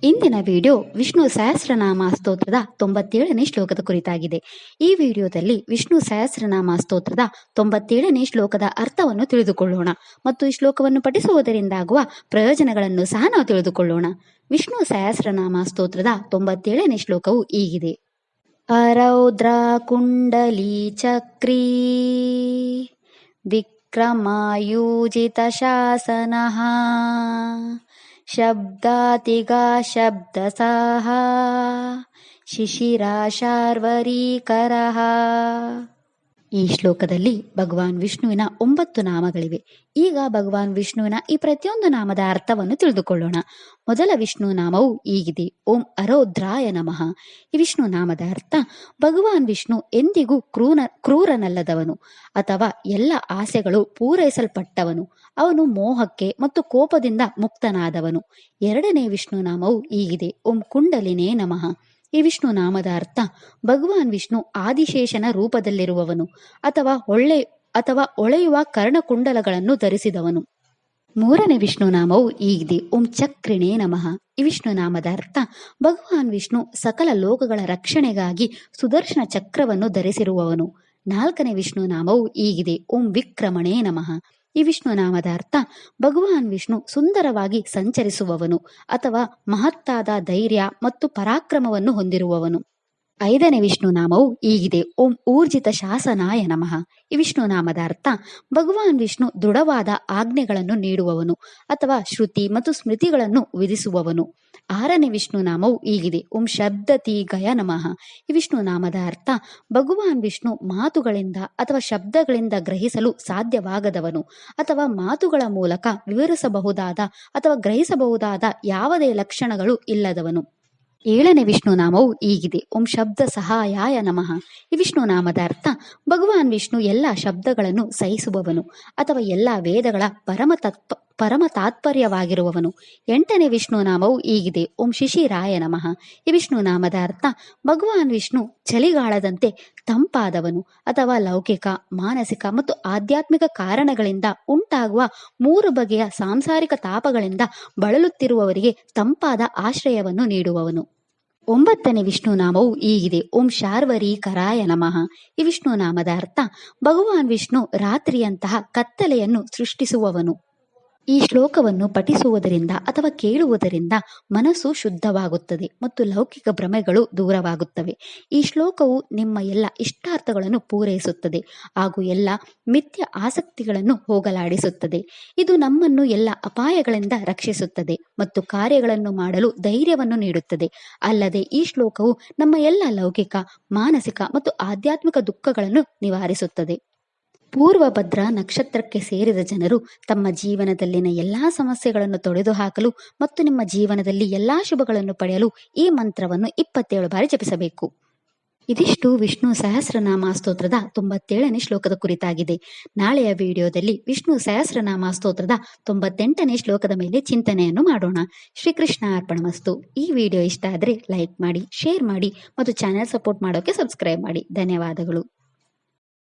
ಇಂದಿನ ವಿಡಿಯೋ ವಿಷ್ಣು ಸಹಸ್ರನಾಮ ಸ್ತೋತ್ರದ 97ನೇ ಶ್ಲೋಕದ ಕುರಿತಾಗಿದೆ. ಈ ವಿಡಿಯೋದಲ್ಲಿ ವಿಷ್ಣು ಸಹಸ್ರನಾಮ ಸ್ತೋತ್ರದ 97ನೇ ಶ್ಲೋಕದ ಅರ್ಥವನ್ನು ತಿಳಿದುಕೊಳ್ಳೋಣ ಮತ್ತು ಈ ಶ್ಲೋಕವನ್ನು ಪಠಿಸುವುದರಿಂದಾಗುವ ಪ್ರಯೋಜನಗಳನ್ನು ಸಹ ನಾವು ತಿಳಿದುಕೊಳ್ಳೋಣ. ವಿಷ್ಣು ಸಹಸ್ರನಾಮ ಸ್ತೋತ್ರದ 97ನೇ ಶ್ಲೋಕವು ಹೀಗಿದೆ. ಅರೌದ್ರ ಕುಂಡಲಿ ಚಕ್ರೀ ವಿಕ್ರಮಾಯೂಜಿತ ಶಾಸನಃ ಶಬ್ದಾತಿಗಾ ಶಬ್ದಸಃ ಶಿಶಿರಾಶಾರ್ವರೀಕರಃ. ಈ ಶ್ಲೋಕದಲ್ಲಿ ಭಗವಾನ್ ವಿಷ್ಣುವಿನ 9 ನಾಮಗಳಿವೆ. ಈಗ ಭಗವಾನ್ ವಿಷ್ಣುವಿನ ಈ ಪ್ರತಿಯೊಂದು ನಾಮದ ಅರ್ಥವನ್ನು ತಿಳಿದುಕೊಳ್ಳೋಣ. ಮೊದಲ ವಿಷ್ಣು ನಾಮವು ಹೀಗಿದೆ. ಓಂ ಅರೌದ್ರಾಯ ನಮಃ. ಈ ವಿಷ್ಣು ನಾಮದ ಅರ್ಥ, ಭಗವಾನ್ ವಿಷ್ಣು ಎಂದಿಗೂ ಕ್ರೂರನಲ್ಲದವನು ಅಥವಾ ಎಲ್ಲ ಆಸೆಗಳು ಪೂರೈಸಲ್ಪಟ್ಟವನು. ಅವನು ಮೋಹಕ್ಕೆ ಮತ್ತು ಕೋಪದಿಂದ ಮುಕ್ತನಾದವನು. ಎರಡನೇ ವಿಷ್ಣು ನಾಮವು ಹೀಗಿದೆ. ಓಂ ಕುಂಡಲಿನೇ ನಮಃ. ಈ ವಿಷ್ಣು ನಾಮದ ಅರ್ಥ, ಭಗವಾನ್ ವಿಷ್ಣು ಆದಿಶೇಷನ ರೂಪದಲ್ಲಿರುವವನು ಅಥವಾ ಹೊಳೆಯುವ ಕರ್ಣಕುಂಡಲಗಳನ್ನು ಧರಿಸಿದವನು. ಮೂರನೇ ವಿಷ್ಣು ನಾಮವು ಹೀಗಿದೆ. ಓಂ ಚಕ್ರಿಣೇ ನಮಃ. ಈ ವಿಷ್ಣು ನಾಮದ ಅರ್ಥ, ಭಗವಾನ್ ವಿಷ್ಣು ಸಕಲ ಲೋಕಗಳ ರಕ್ಷಣೆಗಾಗಿ ಸುದರ್ಶನ ಚಕ್ರವನ್ನು ಧರಿಸಿರುವವನು. ನಾಲ್ಕನೇ ವಿಷ್ಣು ನಾಮವು ಹೀಗಿದೆ. ಓಂ ವಿಕ್ರಮಣೇ ನಮಃ. ಈ ವಿಷ್ಣು ನಾಮದ ಅರ್ಥ, ಭಗವಾನ್ ವಿಷ್ಣು ಸುಂದರವಾಗಿ ಸಂಚರಿಸುವವನು ಅಥವಾ ಮಹತ್ತಾದ ಧೈರ್ಯ ಮತ್ತು ಪರಾಕ್ರಮವನ್ನು ಹೊಂದಿರುವವನು. ಐದನೇ ವಿಷ್ಣು ನಾಮವು ಹೀಗಿದೆ. ಓಂ ಊರ್ಜಿತ ಶಾಸನಾಯ ನಮಃ. ಈ ವಿಷ್ಣು ನಾಮದ ಅರ್ಥ, ಭಗವಾನ್ ವಿಷ್ಣು ದೃಢವಾದ ಆಜ್ಞೆಗಳನ್ನು ನೀಡುವವನು ಅಥವಾ ಶ್ರುತಿ ಮತ್ತು ಸ್ಮೃತಿಗಳನ್ನು ವಿಧಿಸುವವನು. ಆರನೇ ವಿಷ್ಣು ನಾಮವು ಹೀಗಿದೆ. ಓಂ ಶಬ್ದತೀಗಯ ನಮಃ. ಈ ವಿಷ್ಣು ನಾಮದ ಅರ್ಥ, ಭಗವಾನ್ ವಿಷ್ಣು ಮಾತುಗಳಿಂದ ಅಥವಾ ಶಬ್ದಗಳಿಂದ ಗ್ರಹಿಸಲು ಸಾಧ್ಯವಾಗದವನು ಅಥವಾ ಮಾತುಗಳ ಮೂಲಕ ವಿವರಿಸಬಹುದಾದ ಅಥವಾ ಗ್ರಹಿಸಬಹುದಾದ ಯಾವುದೇ ಲಕ್ಷಣಗಳು ಇಲ್ಲದವನು. ಏಳನೇ ವಿಷ್ಣು ನಾಮವು ಹೀಗಿದೆ. ಓಂ ಶಬ್ದ ಸಹಾಯಾಯ ನಮಃ. ಈ ವಿಷ್ಣು ನಾಮದ ಅರ್ಥ, ಭಗವಾನ್ ವಿಷ್ಣು ಎಲ್ಲ ಶಬ್ದಗಳನ್ನು ಸಹಿಸುವವನು ಅಥವಾ ಎಲ್ಲ ವೇದಗಳ ಪರಮ ತಾತ್ಪರ್ಯವಾಗಿರುವವನು. ಎಂಟನೇ ವಿಷ್ಣು ನಾಮವು ಹೀಗಿದೆ. ಓಂ ಶಿಶಿರಾಯ ನಮಃ. ಈ ವಿಷ್ಣು ನಾಮದ ಅರ್ಥ, ಭಗವಾನ್ ವಿಷ್ಣು ಚಳಿಗಾಲದಂತೆ ತಂಪಾದವನು ಅಥವಾ ಲೌಕಿಕ, ಮಾನಸಿಕ ಮತ್ತು ಆಧ್ಯಾತ್ಮಿಕ ಕಾರಣಗಳಿಂದ ಉಂಟಾಗುವ 3 ಬಗೆಯ ಸಾಂಸಾರಿಕ ತಾಪಗಳಿಂದ ಬಳಲುತ್ತಿರುವವರಿಗೆ ತಂಪಾದ ಆಶ್ರಯವನ್ನು ನೀಡುವವನು. ಒಂಬತ್ತನೇ ವಿಷ್ಣು ನಾಮವು ಹೀಗಿದೆ. ಓಂ ಶಾರ್ವರೀಕರಾಯ ನಮಃ. ಈ ವಿಷ್ಣು ನಾಮದ ಅರ್ಥ, ಭಗವಾನ್ ವಿಷ್ಣು ರಾತ್ರಿಯಂತಹ ಕತ್ತಲೆಯನ್ನು ಸೃಷ್ಟಿಸುವವನು. ಈ ಶ್ಲೋಕವನ್ನು ಪಠಿಸುವುದರಿಂದ ಅಥವಾ ಕೇಳುವುದರಿಂದ ಮನಸ್ಸು ಶುದ್ಧವಾಗುತ್ತದೆ ಮತ್ತು ಲೌಕಿಕ ಭ್ರಮೆಗಳು ದೂರವಾಗುತ್ತವೆ. ಈ ಶ್ಲೋಕವು ನಿಮ್ಮ ಎಲ್ಲ ಇಷ್ಟಾರ್ಥಗಳನ್ನು ಪೂರೈಸುತ್ತದೆ ಹಾಗೂ ಎಲ್ಲ ಮಿಥ್ಯ ಆಸಕ್ತಿಗಳನ್ನು ಹೋಗಲಾಡಿಸುತ್ತದೆ. ಇದು ನಮ್ಮನ್ನು ಎಲ್ಲ ಅಪಾಯಗಳಿಂದ ರಕ್ಷಿಸುತ್ತದೆ ಮತ್ತು ಕಾರ್ಯಗಳನ್ನು ಮಾಡಲು ಧೈರ್ಯವನ್ನು ನೀಡುತ್ತದೆ. ಅಲ್ಲದೆ ಈ ಶ್ಲೋಕವು ನಮ್ಮ ಎಲ್ಲ ಲೌಕಿಕ, ಮಾನಸಿಕ ಮತ್ತು ಆಧ್ಯಾತ್ಮಿಕ ದುಃಖಗಳನ್ನು ನಿವಾರಿಸುತ್ತದೆ. ಪೂರ್ವಭದ್ರ ನಕ್ಷತ್ರಕ್ಕೆ ಸೇರಿದ ಜನರು ತಮ್ಮ ಜೀವನದಲ್ಲಿನ ಎಲ್ಲಾ ಸಮಸ್ಯೆಗಳನ್ನು ತೊಡೆದುಹಾಕಲು ಮತ್ತು ನಿಮ್ಮ ಜೀವನದಲ್ಲಿ ಎಲ್ಲಾ ಶುಭಗಳನ್ನು ಪಡೆಯಲು ಈ ಮಂತ್ರವನ್ನು 27 ಬಾರಿ ಜಪಿಸಬೇಕು. ಇದಿಷ್ಟು ವಿಷ್ಣು ಸಹಸ್ರನಾಮ ಸ್ತೋತ್ರದ 97ನೇ ಶ್ಲೋಕದ ಕುರಿತಾಗಿದೆ. ನಾಳೆಯ ವಿಡಿಯೋದಲ್ಲಿ ವಿಷ್ಣು ಸಹಸ್ರನಾಮ ಸ್ತೋತ್ರದ 98ನೇ ಶ್ಲೋಕದ ಮೇಲೆ ಚಿಂತನೆಯನ್ನು ಮಾಡೋಣ. ಶ್ರೀಕೃಷ್ಣ ಅರ್ಪಣಮಸ್ತು. ಈ ವಿಡಿಯೋ ಇಷ್ಟ ಆದರೆ ಲೈಕ್ ಮಾಡಿ, ಶೇರ್ ಮಾಡಿ ಮತ್ತು ಚಾನೆಲ್ ಸಪೋರ್ಟ್ ಮಾಡೋಕೆ ಸಬ್ಸ್ಕ್ರೈಬ್ ಮಾಡಿ. ಧನ್ಯವಾದಗಳು.